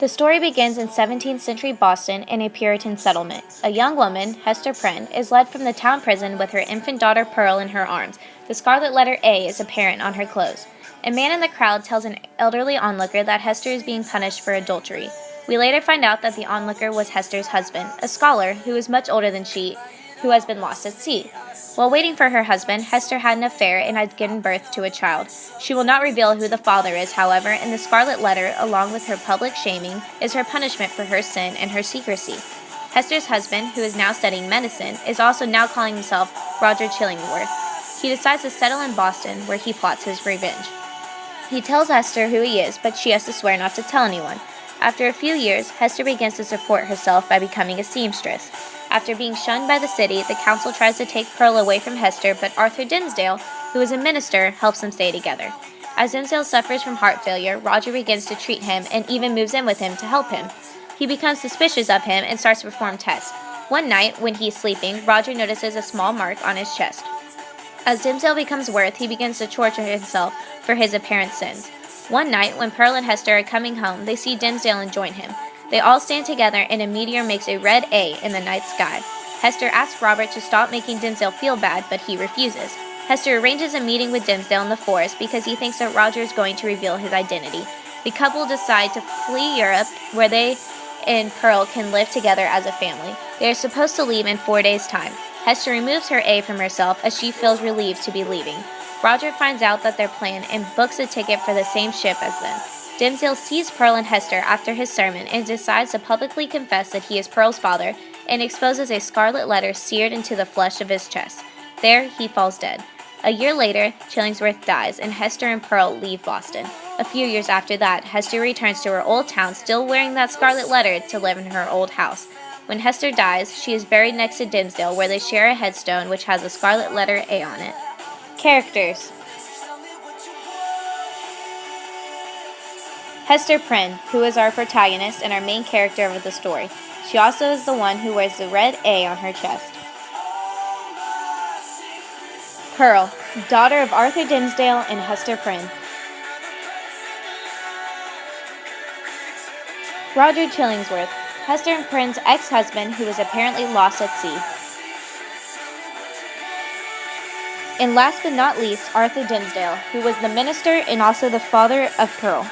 The story begins in 17th century Boston in a Puritan settlement. A young woman, Hester Prynne, is led from the town prison with her infant daughter Pearl in her arms. The scarlet letter A is apparent on her clothes. A man in the crowd tells an elderly onlooker that Hester is being punished for adultery. We later find out that the onlooker was Hester's husband, a scholar who is much older than she, who has been lost at sea. While waiting for her husband, Hester had an affair and had given birth to a child. She will not reveal who the father is, however, and the scarlet letter, along with her public shaming, is her punishment for her sin and her secrecy. Hester's husband, who is now studying medicine, is also now calling himself Roger Chillingworth. He decides to settle in Boston, where he plots his revenge. He tells Hester who he is, but she has to swear not to tell anyone. After a few years, Hester begins to support herself by becoming a seamstress. After being shunned by the city, the council tries to take Pearl away from Hester, but Arthur Dimmesdale, who is a minister, helps them stay together. As Dimmesdale suffers from heart failure, Roger begins to treat him and even moves in with him to help him. He becomes suspicious of him and starts to perform tests. One night, when he is sleeping, Roger notices a small mark on his chest. As Dimmesdale becomes worse, he begins to torture himself for his apparent sins. One night, when Pearl and Hester are coming home, they see Dimmesdale and join him. They all stand together and a meteor makes a red A in the night sky. Hester asks Robert to stop making Dimmesdale feel bad, but he refuses. Hester arranges a meeting with Dimmesdale in the forest because he thinks that Roger is going to reveal his identity. The couple decide to flee Europe, where they and Pearl can live together as a family. They are supposed to leave in 4 days' time. Hester removes her A from herself as she feels relieved to be leaving. Roger finds out that their plan and books a ticket for the same ship as them. Dimmesdale sees Pearl and Hester after his sermon and decides to publicly confess that he is Pearl's father and exposes a scarlet letter seared into the flesh of his chest. There, he falls dead. A year later, Chillingsworth dies and Hester and Pearl leave Boston. A few years after that, Hester returns to her old town still wearing that scarlet letter to live in her old house. When Hester dies, she is buried next to Dimmesdale, where they share a headstone which has a scarlet letter A on it. Characters: Hester Prynne, who is our protagonist and our main character of the story. She also is the one who wears the red A on her chest. Pearl, daughter of Arthur Dimmesdale and Hester Prynne. Roger Chillingsworth, Hester Prynne's ex-husband who was apparently lost at sea. And last but not least, Arthur Dimmesdale, who was the minister and also the father of Pearl.